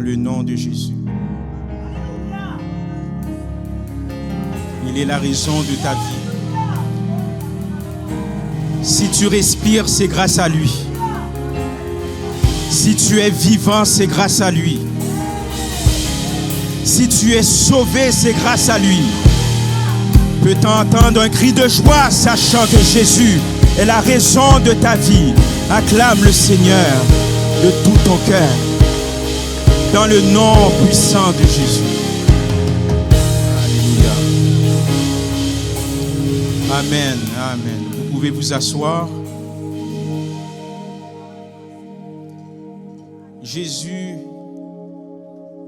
le nom de Jésus. Il est la raison de ta vie. Si tu respires, c'est grâce à lui. Si tu es vivant, c'est grâce à lui. Si tu es sauvé, c'est grâce à lui. Peux-tu entendre un cri de joie, sachant que Jésus est la raison de ta vie? Acclame le Seigneur de tout ton cœur, dans le nom puissant de Jésus. Alléluia. Amen, amen. Vous pouvez vous asseoir. Jésus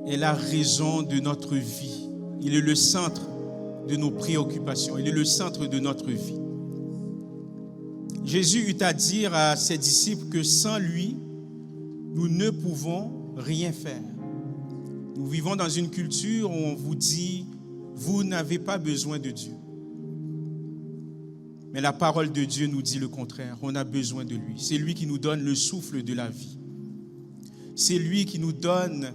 est la raison de notre vie. Il est le centre de nos préoccupations. Il est le centre de notre vie. Jésus eut à dire à ses disciples que sans lui, nous ne pouvons rien faire. Nous vivons dans une culture où on vous dit, vous n'avez pas besoin de Dieu. Mais la parole de Dieu nous dit le contraire. On a besoin de lui. C'est lui qui nous donne le souffle de la vie. C'est lui qui nous donne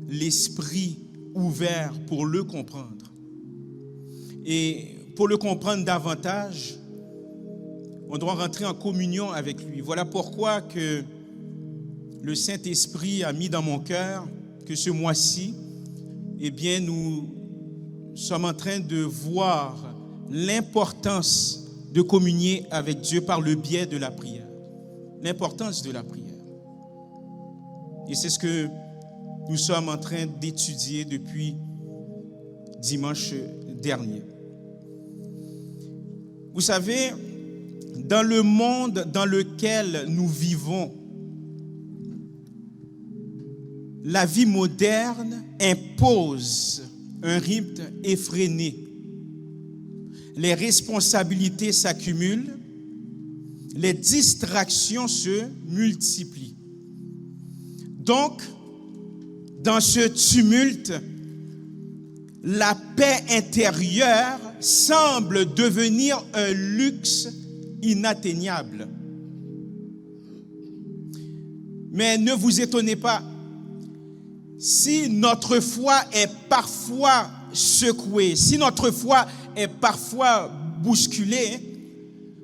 l'esprit ouvert pour le comprendre. Et pour le comprendre davantage, on doit rentrer en communion avec lui. Voilà pourquoi que le Saint-Esprit a mis dans mon cœur que ce mois-ci, eh bien, nous sommes en train de voir l'importance de communier avec Dieu par le biais de la prière. L'importance de la prière. Et c'est ce que nous sommes en train d'étudier depuis dimanche dernier. Vous savez, dans le monde dans lequel nous vivons, la vie moderne impose un rythme effréné. Les responsabilités s'accumulent, les distractions se multiplient. Donc, dans ce tumulte, la paix intérieure semble devenir un luxe inatteignable. Mais ne vous étonnez pas, si notre foi est parfois secouée, si notre foi est parfois bousculée,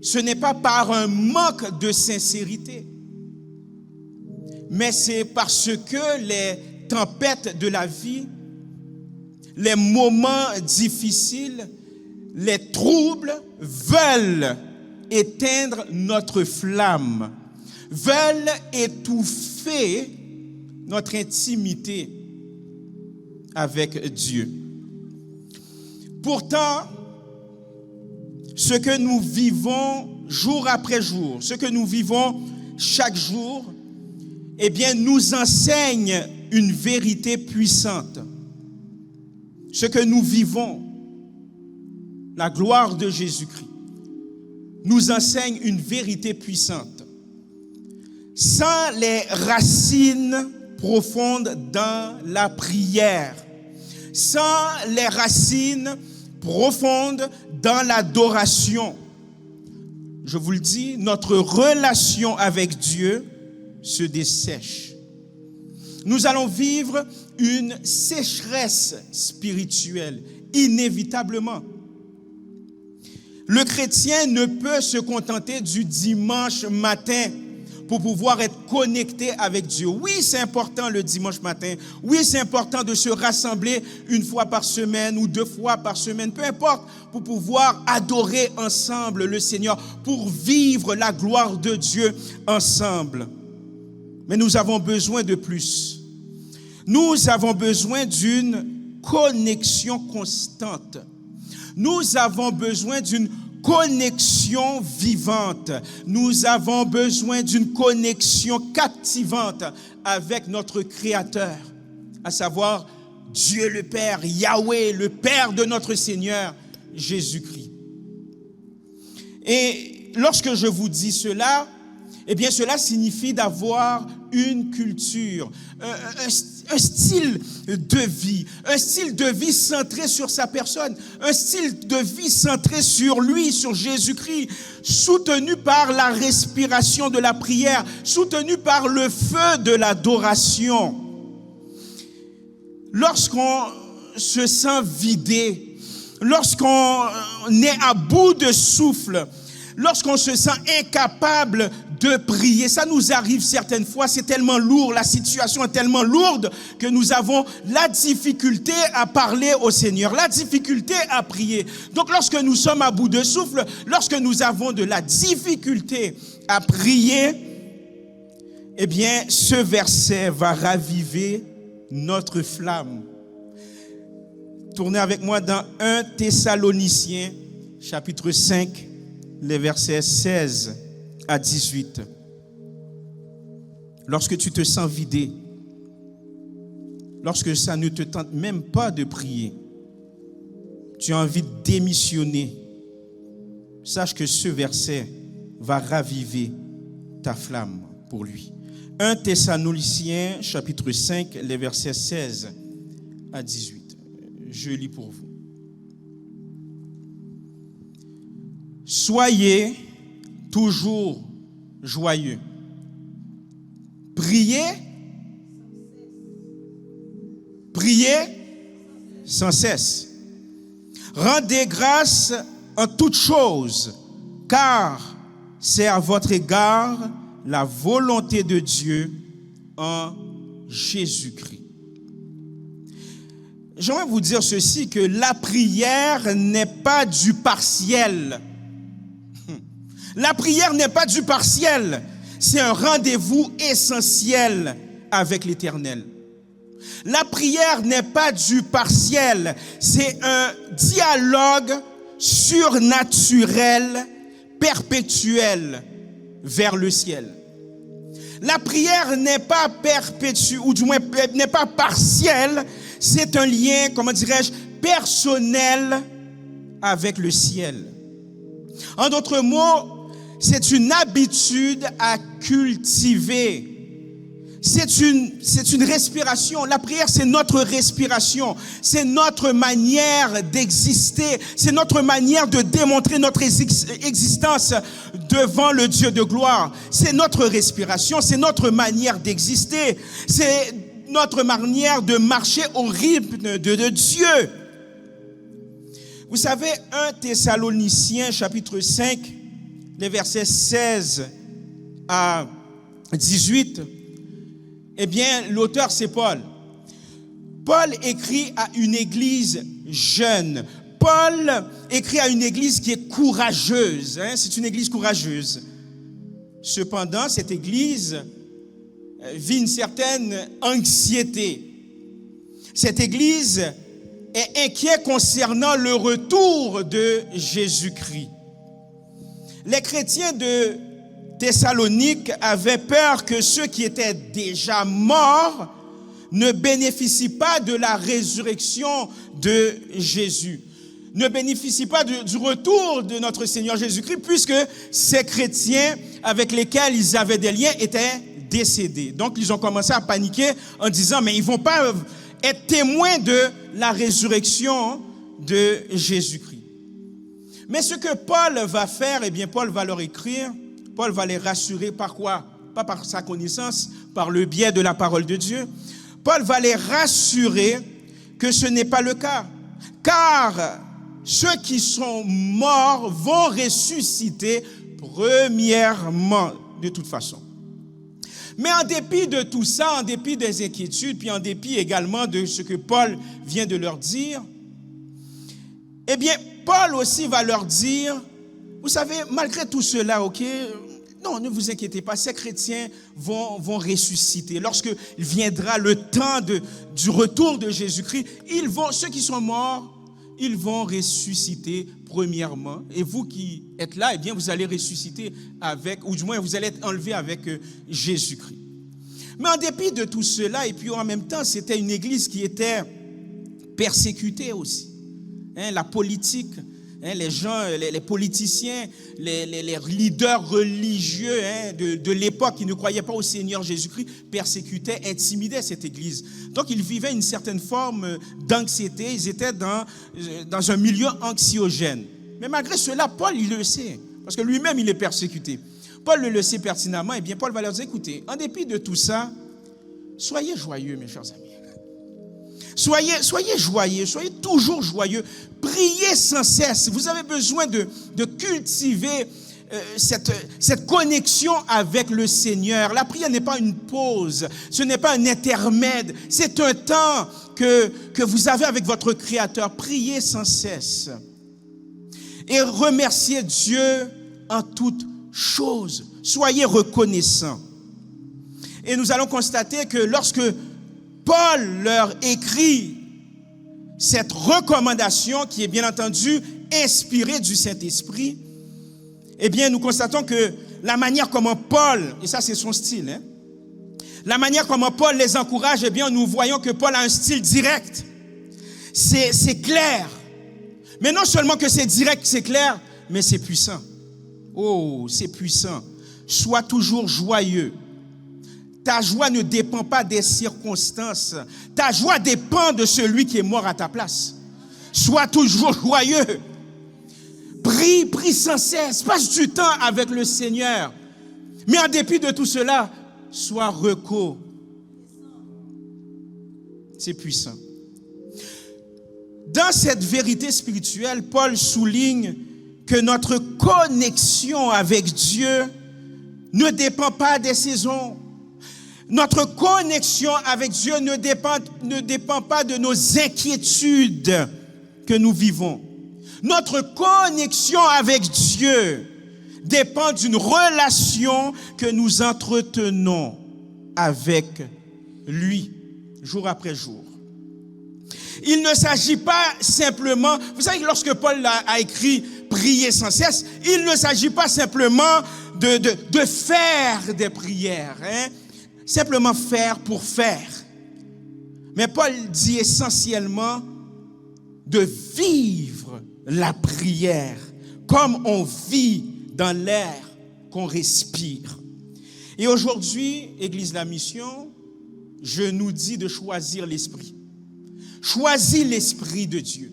ce n'est pas par un manque de sincérité, mais c'est parce que les tempêtes de la vie, les moments difficiles, les troubles veulent éteindre notre flamme, veulent étouffer notre intimité avec Dieu. Pourtant, ce que nous vivons jour après jour, ce que nous vivons chaque jour, eh bien, nous enseigne une vérité puissante. Ce que nous vivons, la gloire de Jésus-Christ, nous enseigne une vérité puissante. Sans les racines profondes dans la prière, sans les racines profondes dans l'adoration, je vous le dis, notre relation avec Dieu se dessèche. Nous allons vivre une sécheresse spirituelle, inévitablement. Le chrétien ne peut se contenter du dimanche matin pour pouvoir être connecté avec Dieu. Oui, c'est important le dimanche matin. Oui, c'est important de se rassembler une fois par semaine ou 2 fois par semaine, peu importe, pour pouvoir adorer ensemble le Seigneur, pour vivre la gloire de Dieu ensemble. Mais nous avons besoin de plus. Nous avons besoin d'une connexion constante. Nous avons besoin d'une connexion vivante. Nous avons besoin d'une connexion captivante avec notre Créateur, à savoir Dieu le Père, Yahweh, le Père de notre Seigneur, Jésus-Christ. Et lorsque je vous dis cela, eh bien cela signifie d'avoir une culture, un style de vie centré sur sa personne, un style de vie centré sur lui, sur Jésus-Christ, soutenu par la respiration de la prière, soutenu par le feu de l'adoration. lorsqu'on se sent vidé, lorsqu'on est à bout de souffle, lorsqu'on se sent incapable de prier, ça nous arrive certaines fois, c'est tellement lourd, la situation est tellement lourde que nous avons la difficulté à parler au Seigneur, la difficulté à prier. Donc lorsque nous sommes à bout de souffle, lorsque nous avons de la difficulté à prier, eh bien ce verset va raviver notre flamme. Tournez avec moi dans 1 Thessaloniciens, chapitre 5, les versets 16 à 18. Lorsque tu te sens vidé, lorsque ça ne te tente même pas de prier, tu as envie de démissionner, sache que ce verset va raviver ta flamme pour lui. 1 Thessaloniciens, chapitre 5, les versets 16 à 18. Je lis pour vous. Soyez toujours joyeux. Priez sans cesse. Rendez grâce en toutes choses, car c'est à votre égard la volonté de Dieu en Jésus-Christ. J'aimerais vous dire ceci, que la prière n'est pas du partiel. La prière n'est pas du partiel, c'est un rendez-vous essentiel avec l'Éternel. La prière n'est pas du partiel, c'est un dialogue surnaturel, perpétuel vers le ciel. La prière n'est pas perpétuelle, ou du moins n'est pas partielle, c'est un lien, comment dirais-je, personnel avec le ciel. En d'autres mots, c'est une habitude à cultiver. C'est une respiration. La prière, c'est notre respiration. C'est notre manière d'exister. C'est notre manière de démontrer notre existence devant le Dieu de gloire. C'est notre respiration. C'est notre manière d'exister. C'est notre manière de marcher au rythme de Dieu. Vous savez, 1 Thessaloniciens, chapitre 5, les versets 16 à 18, eh bien, l'auteur, c'est Paul. Paul écrit à une église jeune. Paul écrit à une église qui est courageuse. C'est une église courageuse. Cependant, cette église vit une certaine anxiété. Cette église est inquiète concernant le retour de Jésus-Christ. Les chrétiens de Thessalonique avaient peur que ceux qui étaient déjà morts ne bénéficient pas de la résurrection de Jésus, ne bénéficient pas du retour de notre Seigneur Jésus-Christ, puisque ces chrétiens avec lesquels ils avaient des liens étaient décédés. Donc ils ont commencé à paniquer en disant, mais ils ne vont pas être témoins de la résurrection de Jésus-Christ. Mais ce que Paul va faire, eh bien, Paul va leur écrire, Paul va les rassurer par quoi? Pas par sa connaissance, par le biais de la parole de Dieu. Paul va les rassurer que ce n'est pas le cas. Car ceux qui sont morts vont ressusciter premièrement, de toute façon. Mais en dépit de tout ça, en dépit des inquiétudes, puis en dépit également de ce que Paul vient de leur dire, eh bien, Paul aussi va leur dire, vous savez, malgré tout cela, ok, non, ne vous inquiétez pas, ces chrétiens vont ressusciter. Lorsque viendra le temps du retour de Jésus-Christ, ceux qui sont morts, ils vont ressusciter premièrement. Et vous qui êtes là, eh bien, vous allez ressusciter avec, ou du moins, vous allez être enlevés avec Jésus-Christ. Mais en dépit de tout cela, et puis en même temps, c'était une église qui était persécutée aussi. La politique, les gens, les politiciens, les leaders religieux de l'époque qui ne croyaient pas au Seigneur Jésus-Christ persécutaient, intimidaient cette église. Donc ils vivaient une certaine forme d'anxiété, ils étaient dans un milieu anxiogène. Mais malgré cela, Paul, il le sait, parce que lui-même, il est persécuté. Paul le sait pertinemment, et bien Paul va leur dire, écoutez, en dépit de tout ça, soyez joyeux, mes chers amis. Soyez joyeux, soyez toujours joyeux. Priez sans cesse. Vous avez besoin de cultiver cette connexion avec le Seigneur. La prière n'est pas une pause, ce n'est pas un intermède, c'est un temps que vous avez avec votre Créateur. Priez sans cesse et remerciez Dieu en toutes choses. Soyez reconnaissants. Et nous allons constater que lorsque Paul leur écrit cette recommandation qui est bien entendu inspirée du Saint-Esprit, eh bien, nous constatons que la manière comment Paul, et ça c'est son style, la manière comment Paul les encourage, eh bien, nous voyons que Paul a un style direct. C'est clair. Mais non seulement que c'est direct, c'est clair, mais c'est puissant. Oh, c'est puissant. Sois toujours joyeux. Ta joie ne dépend pas des circonstances. Ta joie dépend de celui qui est mort à ta place. Sois toujours joyeux. Prie sans cesse. Passe du temps avec le Seigneur. Mais en dépit de tout cela, sois reco. C'est puissant. Dans cette vérité spirituelle, Paul souligne que notre connexion avec Dieu ne dépend pas des saisons. Notre connexion avec Dieu ne dépend pas de nos inquiétudes que nous vivons. Notre connexion avec Dieu dépend d'une relation que nous entretenons avec lui, jour après jour. Il ne s'agit pas simplement, vous savez que lorsque Paul a écrit « prier sans cesse », il ne s'agit pas simplement de faire des prières, simplement faire pour faire. Mais Paul dit essentiellement de vivre la prière comme on vit dans l'air qu'on respire. Et aujourd'hui, Église La Mission, je nous dis de choisir l'esprit. Choisis l'esprit de Dieu.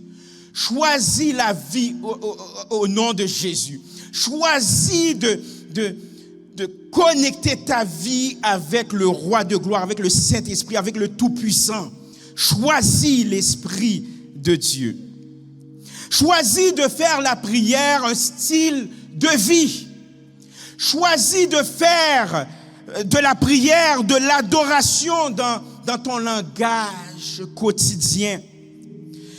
Choisis la vie au nom de Jésus. Choisis de connecter ta vie avec le Roi de gloire, avec le Saint-Esprit, avec le Tout-Puissant. Choisis l'esprit de Dieu. Choisis de faire la prière un style de vie. Choisis de faire de la prière, de l'adoration dans ton langage quotidien.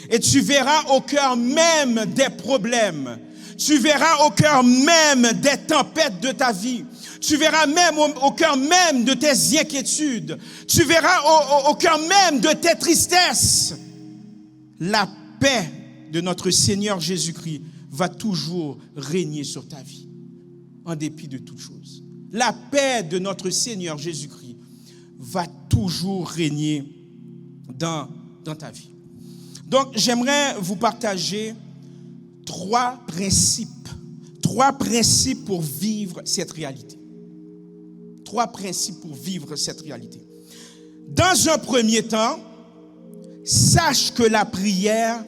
Et tu verras au cœur même des problèmes. Tu verras au cœur même des tempêtes de ta vie. Tu verras même au cœur même de tes inquiétudes. Tu verras au cœur même de tes tristesses. La paix de notre Seigneur Jésus-Christ va toujours régner sur ta vie, en dépit de toutes choses. La paix de notre Seigneur Jésus-Christ va toujours régner dans ta vie. Donc, j'aimerais vous partager trois principes pour vivre cette réalité. Trois principes pour vivre cette réalité. Dans un premier temps, sache que la prière,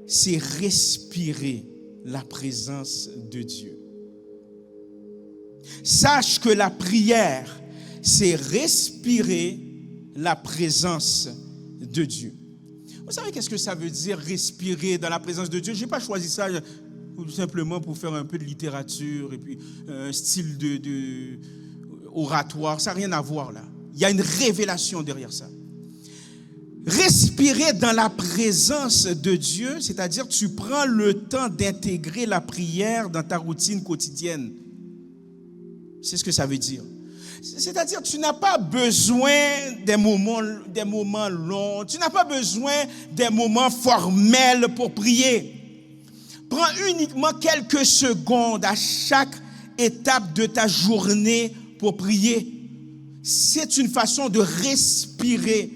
c'est respirer la présence de Dieu. Sache que la prière, c'est respirer la présence de Dieu. Vous savez qu'est-ce que ça veut dire respirer dans la présence de Dieu? Je n'ai pas choisi ça simplement pour faire un peu de littérature et puis un style de oratoire. Ça n'a rien à voir là. Il y a une révélation derrière ça. Respirer dans la présence de Dieu, c'est-à-dire tu prends le temps d'intégrer la prière dans ta routine quotidienne. C'est ce que ça veut dire. C'est-à-dire tu n'as pas besoin des moments longs, tu n'as pas besoin des moments formels pour prier. Prends uniquement quelques secondes à chaque étape de ta journée pour prier. C'est une façon de respirer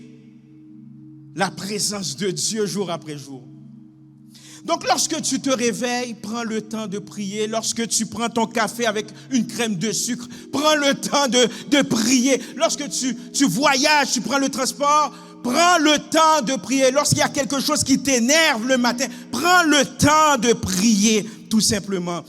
la présence de Dieu jour après jour. Donc, lorsque tu te réveilles, prends le temps de prier. Lorsque tu prends ton café avec une crème de sucre, prends le temps de prier. Lorsque tu voyages, tu prends le transport, prends le temps de prier. Lorsqu'il y a quelque chose qui t'énerve le matin, prends le temps de prier, tout simplement.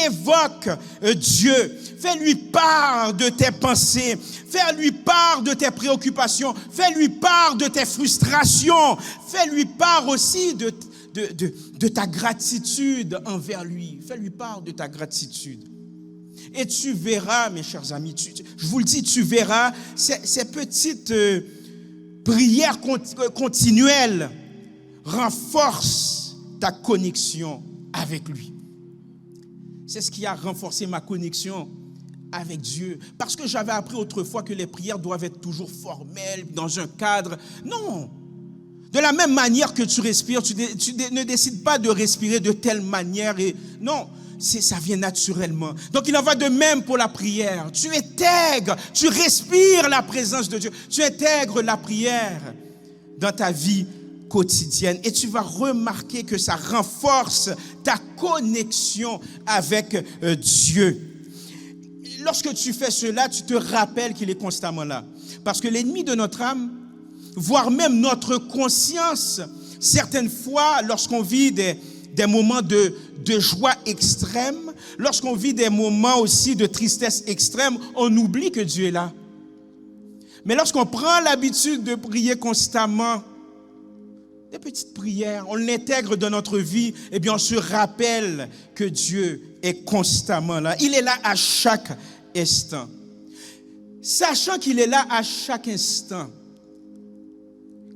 Invoque Dieu. Fais-lui part de tes pensées. Fais-lui part de tes préoccupations. Fais-lui part de tes frustrations. Fais-lui part aussi de ta gratitude envers lui. Fais-lui part de ta gratitude. Et tu verras, mes chers amis, je vous le dis, tu verras ces petites prières continuelles renforcent ta connexion avec lui. C'est ce qui a renforcé ma connexion avec Dieu. Parce que j'avais appris autrefois que les prières doivent être toujours formelles, dans un cadre. Non. De la même manière que tu respires, tu ne décides pas de respirer de telle manière. Non, ça vient naturellement. Donc il en va de même pour la prière. Tu intègres, tu respires la présence de Dieu. Tu intègres la prière dans ta vie quotidienne. Et tu vas remarquer que ça renforce ta connexion avec Dieu. Lorsque tu fais cela, tu te rappelles qu'il est constamment là. Parce que l'ennemi de notre âme, voire même notre conscience, certaines fois, lorsqu'on vit des moments de joie extrême, lorsqu'on vit des moments aussi de tristesse extrême, on oublie que Dieu est là. Mais lorsqu'on prend l'habitude de prier constamment, des petites prières, on l'intègre dans notre vie, eh bien on se rappelle que Dieu est constamment là. Il est là à chaque instant. Sachant qu'il est là à chaque instant,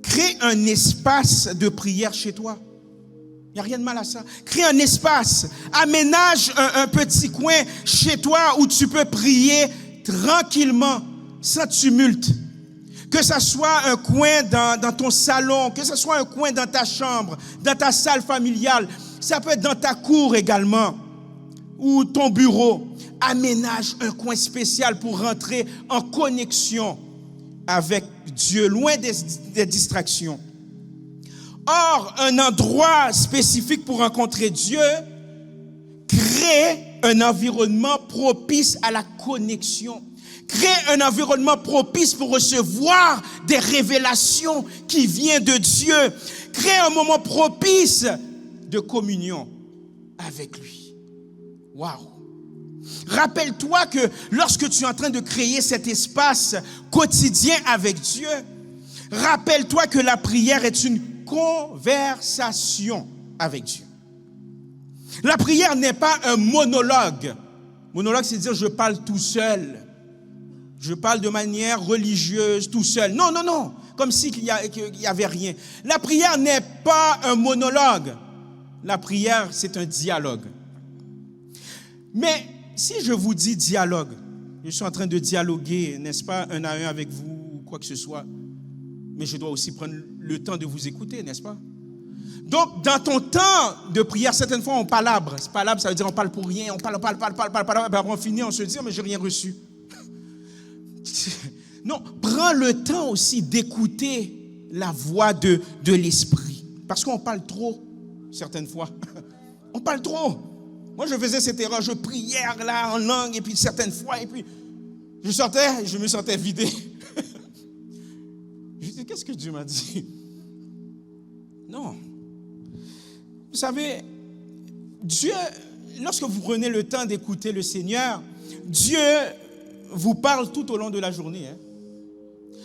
crée un espace de prière chez toi. Il n'y a rien de mal à ça. Crée un espace. Aménage un petit coin chez toi où tu peux prier tranquillement, sans tumulte. Que ce soit un coin dans ton salon, que ce soit un coin dans ta chambre, dans ta salle familiale. Ça peut être dans ta cour également, ou ton bureau. Aménage un coin spécial pour rentrer en connexion avec Dieu, loin des distractions. Or, un endroit spécifique pour rencontrer Dieu crée un environnement propice à la connexion. Crée un environnement propice pour recevoir des révélations qui viennent de Dieu. Crée un moment propice de communion avec lui. Waouh! Rappelle-toi que lorsque tu es en train de créer cet espace quotidien avec Dieu, rappelle-toi que la prière est une conversation avec Dieu. La prière n'est pas un monologue. Monologue, c'est dire je parle tout seul. Je parle de manière religieuse tout seul. Non, non, non. Comme s'il n'y avait rien. La prière n'est pas un monologue. La prière, c'est un dialogue. Mais si je vous dis dialogue, je suis en train de dialoguer, n'est-ce pas, un à un avec vous ou quoi que ce soit. Mais je dois aussi prendre le temps de vous écouter, n'est-ce pas? Donc, dans ton temps de prière, certaines fois, on palabre. Palabre, ça veut dire on parle pour rien. On parle. On finit, on se dit, mais j'ai rien reçu. Non, prends le temps aussi d'écouter la voix de l'esprit. Parce qu'on parle trop, certaines fois. On parle trop. Moi, je faisais cette erreur. Je priais là en langue, et puis certaines fois, et puis je me sentais vidé. Je dis, qu'est-ce que Dieu m'a dit? Non. Vous savez, Dieu, lorsque vous prenez le temps d'écouter le Seigneur, Dieu vous parle tout au long de la journée.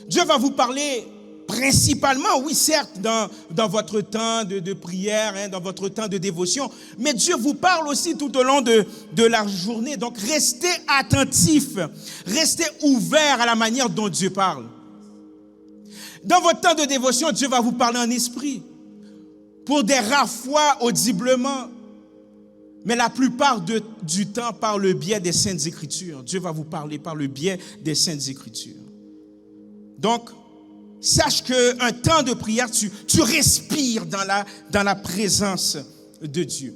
Dieu va vous parler principalement, oui, certes, dans votre temps de prière, dans votre temps de dévotion, mais Dieu vous parle aussi tout au long de la journée. Donc, restez attentifs, restez ouverts à la manière dont Dieu parle. Dans votre temps de dévotion, Dieu va vous parler en esprit. Pour des rares fois, audiblement. Mais la plupart du temps, par le biais des Saintes Écritures. Dieu va vous parler par le biais des Saintes Écritures. Donc, sache qu'un temps de prière, tu respires dans la présence de Dieu.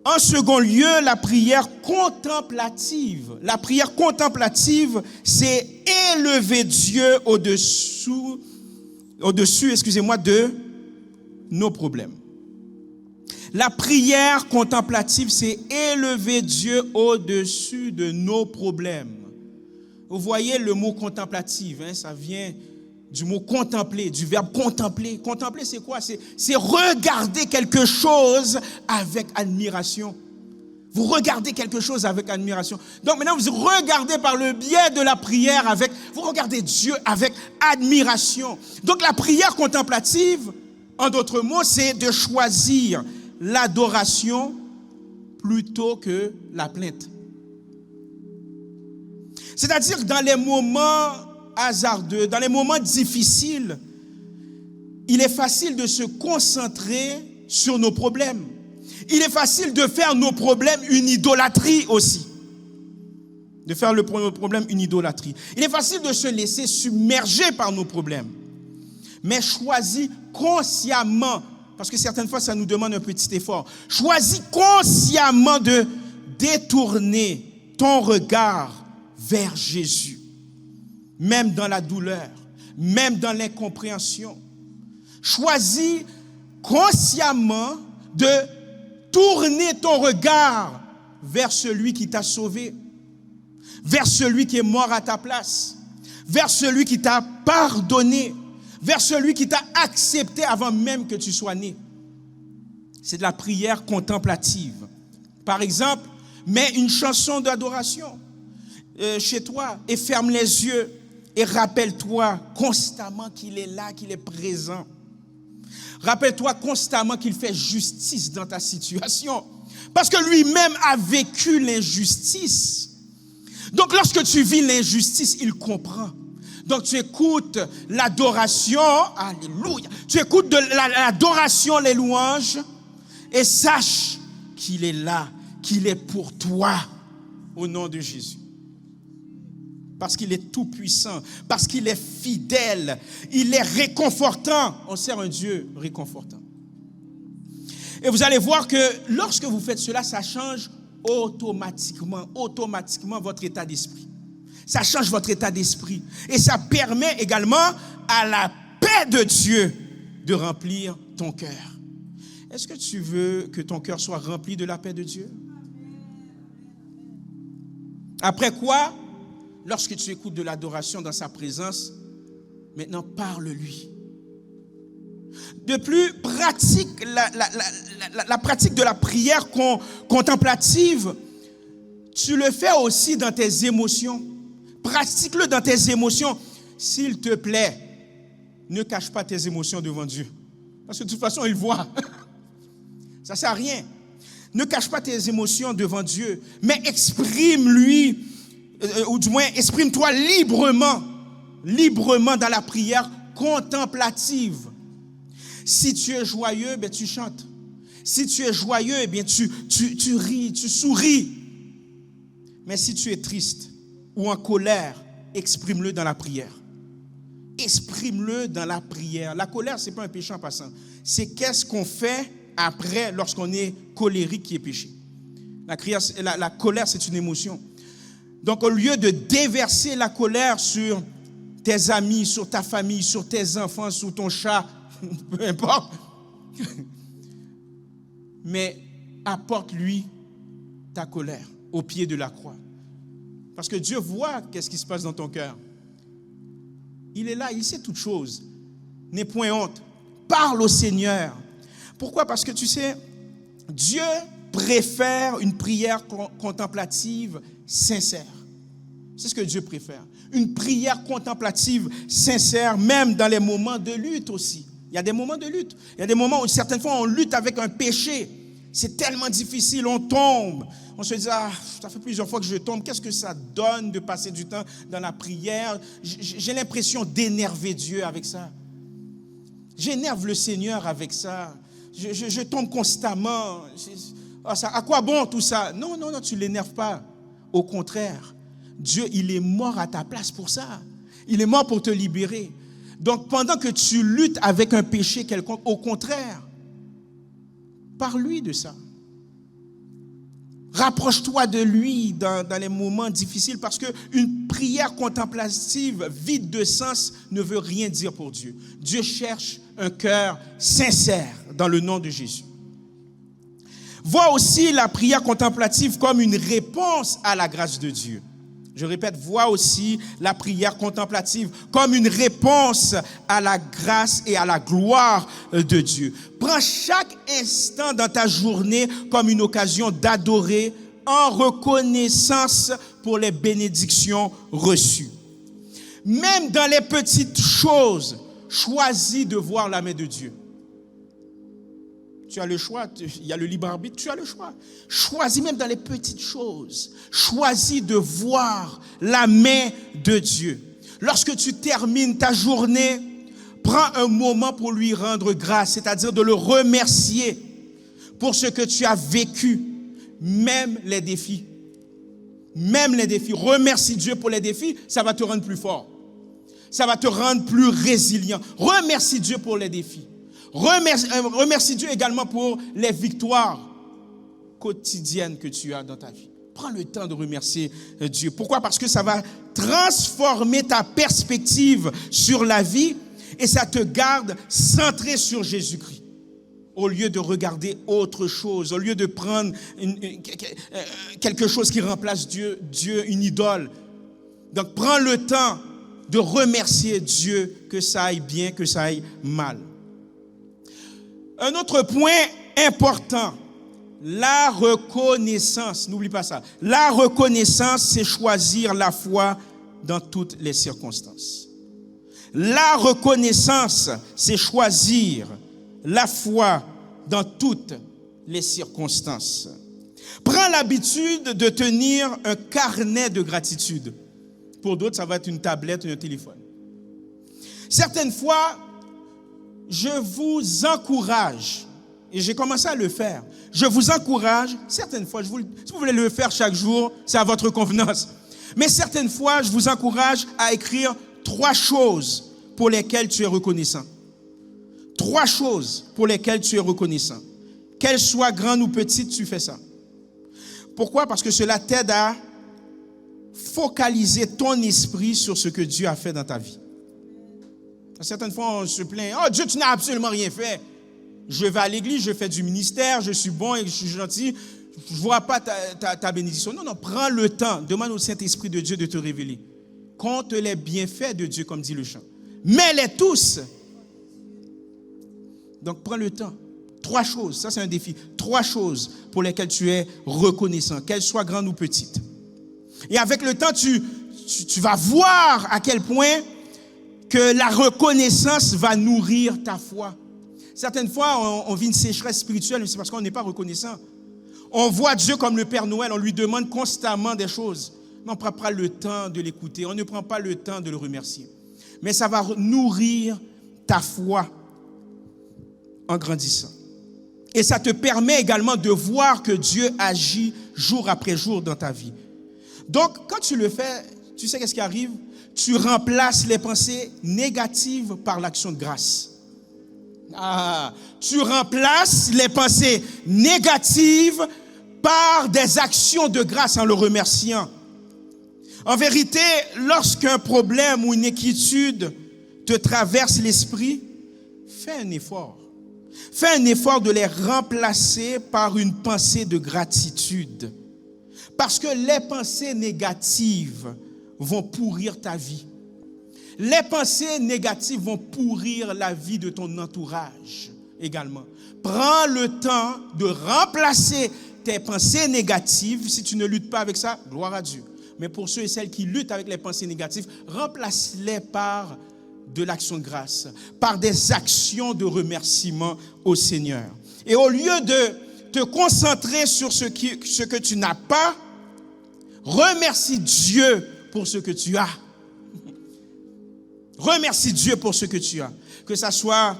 En second lieu, la prière contemplative. La prière contemplative, c'est élever Dieu au-dessus, de nos problèmes. La prière contemplative, c'est élever Dieu au-dessus de nos problèmes. Vous voyez le mot contemplative, ça vient du mot contempler, du verbe contempler. Contempler, c'est quoi? C'est regarder quelque chose avec admiration. Vous regardez quelque chose avec admiration. Donc maintenant, vous regardez par le biais de la prière vous regardez Dieu avec admiration. Donc la prière contemplative, en d'autres mots, c'est de choisir l'adoration plutôt que la plainte. C'est-à-dire que dans les moments hasardeux, dans les moments difficiles, il est facile de se concentrer sur nos problèmes. Il est facile de faire nos problèmes une idolâtrie aussi. De faire le problème une idolâtrie. Il est facile de se laisser submerger par nos problèmes. Mais choisis consciemment, parce que certaines fois ça nous demande un petit effort, choisis consciemment de détourner ton regard vers Jésus. Même dans la douleur, même dans l'incompréhension. Choisis consciemment de tourner ton regard vers celui qui t'a sauvé, vers celui qui est mort à ta place, vers celui qui t'a pardonné, vers celui qui t'a accepté avant même que tu sois né. C'est de la prière contemplative. Par exemple, mets une chanson d'adoration chez toi et ferme les yeux et rappelle-toi constamment qu'il est là, qu'il est présent. Rappelle-toi constamment qu'il fait justice dans ta situation. Parce que lui-même a vécu l'injustice. Donc lorsque tu vis l'injustice, il comprend. Donc tu écoutes l'adoration, alléluia. Tu écoutes l'adoration, les louanges, et sache qu'il est là, qu'il est pour toi, au nom de Jésus. Parce qu'il est tout puissant, parce qu'il est fidèle, il est réconfortant. On sert un Dieu réconfortant. Et vous allez voir que lorsque vous faites cela, ça change automatiquement votre état d'esprit. Ça change votre état d'esprit. Et ça permet également à la paix de Dieu de remplir ton cœur. Est-ce que tu veux que ton cœur soit rempli de la paix de Dieu? Après quoi? Lorsque tu écoutes de l'adoration dans sa présence, maintenant parle-lui. De plus, pratique la pratique de la prière contemplative. Tu le fais aussi dans tes émotions. Pratique-le dans tes émotions. S'il te plaît, ne cache pas tes émotions devant Dieu. Parce que de toute façon, il voit. Ça ne sert à rien. Ne cache pas tes émotions devant Dieu, mais exprime-lui. Ou du moins, exprime-toi librement dans la prière contemplative. Si tu es joyeux, ben tu chantes. Si tu es joyeux, eh bien tu ris, tu souris. Mais si tu es triste ou en colère, exprime-le dans la prière. Exprime-le dans la prière. La colère, ce n'est pas un péché en passant. C'est qu'est-ce qu'on fait après lorsqu'on est colérique qui est péché. La colère, c'est une émotion. Donc, au lieu de déverser la colère sur tes amis, sur ta famille, sur tes enfants, sur ton chat, peu importe, mais apporte-lui ta colère au pied de la croix. Parce que Dieu voit qu'est-ce qui se passe dans ton cœur. Il est là, il sait toutes choses. N'aie point honte. Parle au Seigneur. Pourquoi? Parce que tu sais, Dieu préfère une prière contemplative sincère. C'est ce que Dieu préfère. Une prière contemplative sincère, même dans les moments de lutte aussi. Il y a des moments de lutte. Il y a des moments où certaines fois on lutte avec un péché. C'est tellement difficile, on tombe. On se dit, ça fait plusieurs fois que je tombe. Qu'est-ce que ça donne de passer du temps dans la prière? J'ai l'impression d'énerver Dieu avec ça. J'énerve le Seigneur avec ça. Je tombe constamment. À quoi bon tout ça? Non, tu ne l'énerves pas. Au contraire, Dieu, il est mort à ta place pour ça. Il est mort pour te libérer. Donc, pendant que tu luttes avec un péché quelconque, au contraire, parle-lui de ça. Rapproche-toi de lui dans les moments difficiles parce qu'une prière contemplative vide de sens ne veut rien dire pour Dieu. Dieu cherche un cœur sincère dans le nom de Jésus. Vois aussi la prière contemplative comme une réponse à la grâce de Dieu. Je répète, vois aussi la prière contemplative comme une réponse à la grâce et à la gloire de Dieu. Prends chaque instant dans ta journée comme une occasion d'adorer, en reconnaissance pour les bénédictions reçues. Même dans les petites choses, choisis de voir la main de Dieu. Tu as le choix, il y a le libre arbitre, tu as le choix. Choisis même dans les petites choses. Choisis de voir la main de Dieu. Lorsque tu termines ta journée, prends un moment pour lui rendre grâce, c'est-à-dire de le remercier pour ce que tu as vécu, même les défis. Même les défis. Remercie Dieu pour les défis, ça va te rendre plus fort. Ça va te rendre plus résilient. Remercie Dieu pour les défis. Remercie Dieu également pour les victoires quotidiennes que tu as dans ta vie. Prends le temps de remercier Dieu. Pourquoi? Parce que ça va transformer ta perspective sur la vie et ça te garde centré sur Jésus-Christ. Au lieu de regarder autre chose, au lieu de prendre quelque chose qui remplace Dieu, une idole. Donc prends le temps de remercier Dieu, que ça aille bien, que ça aille mal. Un autre point important, la reconnaissance. N'oublie pas ça. La reconnaissance, c'est choisir la foi dans toutes les circonstances. La reconnaissance, c'est choisir la foi dans toutes les circonstances. Prends l'habitude de tenir un carnet de gratitude. Pour d'autres, ça va être une tablette ou un téléphone. Certaines fois, je vous encourage, et j'ai commencé à le faire, je vous encourage, certaines fois, si vous voulez le faire chaque jour, c'est à votre convenance. Mais certaines fois, je vous encourage à écrire 3 choses pour lesquelles tu es reconnaissant. 3 choses pour lesquelles tu es reconnaissant. Qu'elles soient grandes ou petites, tu fais ça. Pourquoi? Parce que cela t'aide à focaliser ton esprit sur ce que Dieu a fait dans ta vie. Certaines fois, on se plaint. « Oh, Dieu, tu n'as absolument rien fait. Je vais à l'église, je fais du ministère, je suis bon et je suis gentil. Je ne vois pas ta bénédiction. » Non, prends le temps. Demande au Saint-Esprit de Dieu de te révéler. Compte les bienfaits de Dieu, comme dit le chant. Mets-les tous. Donc, prends le temps. 3 choses, ça c'est un défi. 3 choses pour lesquelles tu es reconnaissant, qu'elles soient grandes ou petites. Et avec le temps, tu vas voir à quel point que la reconnaissance va nourrir ta foi. Certaines fois, on vit une sécheresse spirituelle, mais c'est parce qu'on n'est pas reconnaissant. On voit Dieu comme le Père Noël, on lui demande constamment des choses, mais on ne prend pas le temps de l'écouter, on ne prend pas le temps de le remercier. Mais ça va nourrir ta foi en grandissant. Et ça te permet également de voir que Dieu agit jour après jour dans ta vie. Donc, quand tu le fais, tu sais qu'est-ce qui arrive? Tu remplaces les pensées négatives par l'action de grâce. Tu remplaces les pensées négatives par des actions de grâce en le remerciant. En vérité, lorsqu'un problème ou une inquiétude te traverse l'esprit, fais un effort. Fais un effort de les remplacer par une pensée de gratitude. Parce que les pensées négatives vont pourrir ta vie. Les pensées négatives vont pourrir la vie de ton entourage également. Prends le temps de remplacer tes pensées négatives. Si tu ne luttes pas avec ça, gloire à Dieu. Mais pour ceux et celles qui luttent avec les pensées négatives, remplace-les par de l'action de grâce, par des actions de remerciement au Seigneur. Et au lieu de te concentrer sur ce que tu n'as pas, remercie Dieu pour ce que tu as. Remercie Dieu pour ce que tu as. Que ça soit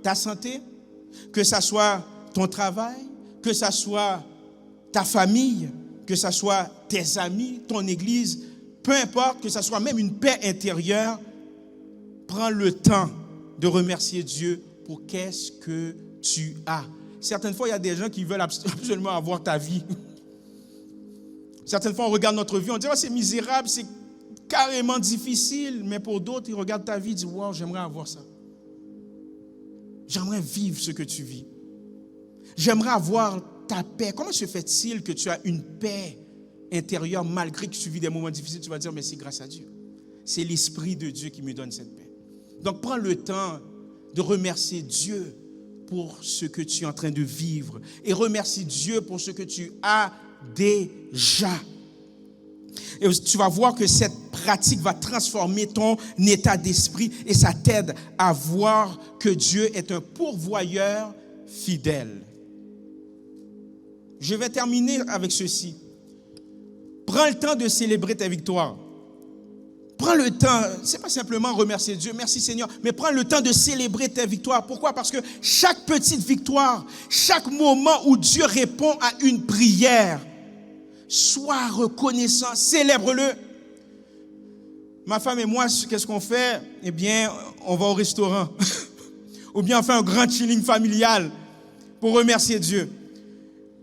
ta santé, que ça soit ton travail, que ça soit ta famille, que ça soit tes amis, ton église, peu importe, que ça soit même une paix intérieure, prends le temps de remercier Dieu pour qu'est-ce que tu as. Certaines fois, il y a des gens qui veulent absolument avoir ta vie. Certaines fois, on regarde notre vie, on dit « Oh, c'est misérable, c'est carrément difficile. » Mais pour d'autres, ils regardent ta vie et disent « Wow, j'aimerais avoir ça. J'aimerais vivre ce que tu vis. J'aimerais avoir ta paix. » Comment se fait-il que tu as une paix intérieure malgré que tu vis des moments difficiles? Tu vas dire « Mais c'est grâce à Dieu. C'est l'Esprit de Dieu qui me donne cette paix. » Donc, prends le temps de remercier Dieu pour ce que tu es en train de vivre. Et remercie Dieu pour ce que tu as déjà. Et tu vas voir que cette pratique va transformer ton état d'esprit et ça t'aide à voir que Dieu est un pourvoyeur fidèle. Je vais terminer avec ceci. Prends le temps de célébrer tes victoires. Prends le temps, c'est pas simplement remercier Dieu, merci Seigneur, mais prends le temps de célébrer tes victoires. Pourquoi? Parce que chaque petite victoire, chaque moment où Dieu répond à une prière, sois reconnaissant, célèbre-le. Ma femme et moi, qu'est-ce qu'on fait? Eh bien, on va au restaurant. Ou bien on fait un grand chilling familial pour remercier Dieu.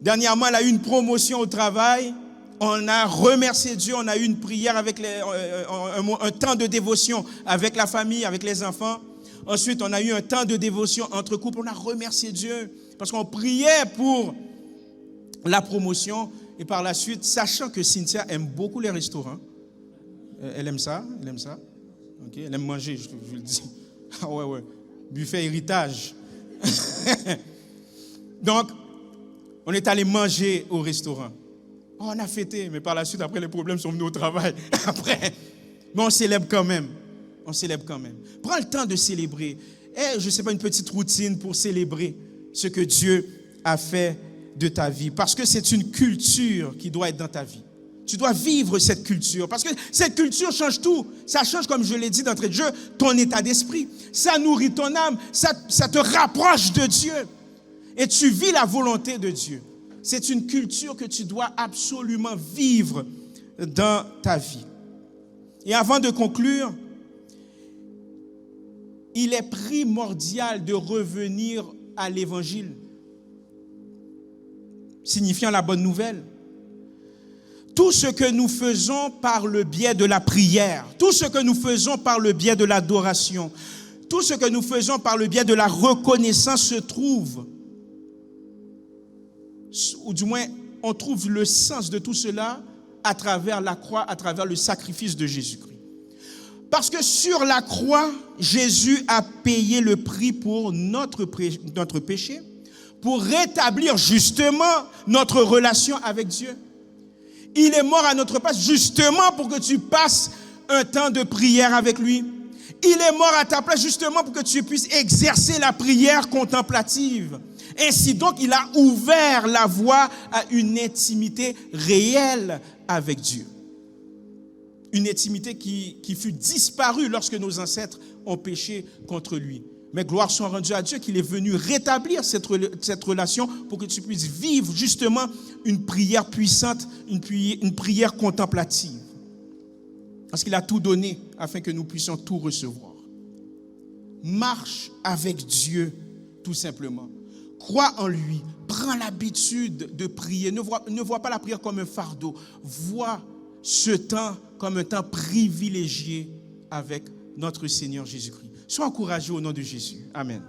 Dernièrement, elle a eu une promotion au travail. On a remercié Dieu, on a eu une prière avec un temps de dévotion avec la famille, avec les enfants. Ensuite, on a eu un temps de dévotion entre couples. On a remercié Dieu parce qu'on priait pour la promotion. Et par la suite, sachant que Cynthia aime beaucoup les restaurants, elle aime ça. Okay, elle aime manger, je le dis. Ah ouais, buffet héritage. Donc, on est allé manger au restaurant. Oh, on a fêté, mais par la suite, après, les problèmes sont venus au travail. Après, mais on célèbre quand même. Prends le temps de célébrer. Et je ne sais pas, une petite routine pour célébrer ce que Dieu a fait de ta vie. Parce que c'est une culture qui doit être dans ta vie. Tu dois vivre cette culture. Parce que cette culture change tout. Ça change, comme je l'ai dit d'entrée de jeu, ton état d'esprit. Ça nourrit ton âme. Ça te rapproche de Dieu. Et tu vis la volonté de Dieu. C'est une culture que tu dois absolument vivre dans ta vie. Et avant de conclure, il est primordial de revenir à l'évangile, signifiant la bonne nouvelle. Tout ce que nous faisons par le biais de la prière, tout ce que nous faisons par le biais de l'adoration, tout ce que nous faisons par le biais de la reconnaissance se trouve, ou du moins, on trouve le sens de tout cela à travers la croix, à travers le sacrifice de Jésus-Christ. Parce que sur la croix, Jésus a payé le prix pour notre péché, pour rétablir justement notre relation avec Dieu. Il est mort à notre place justement pour que tu passes un temps de prière avec lui. Il est mort à ta place justement pour que tu puisses exercer la prière contemplative. Ainsi donc, il a ouvert la voie à une intimité réelle avec Dieu. Une intimité qui fut disparue lorsque nos ancêtres ont péché contre lui. Mais gloire soit rendue à Dieu qu'il est venu rétablir cette relation pour que tu puisses vivre justement une prière puissante, une prière contemplative. Parce qu'il a tout donné afin que nous puissions tout recevoir. Marche avec Dieu, tout simplement. Crois en lui, prends l'habitude de prier. Ne vois pas la prière comme un fardeau. Vois ce temps comme un temps privilégié avec notre Seigneur Jésus-Christ. Sois encouragé au nom de Jésus. Amen.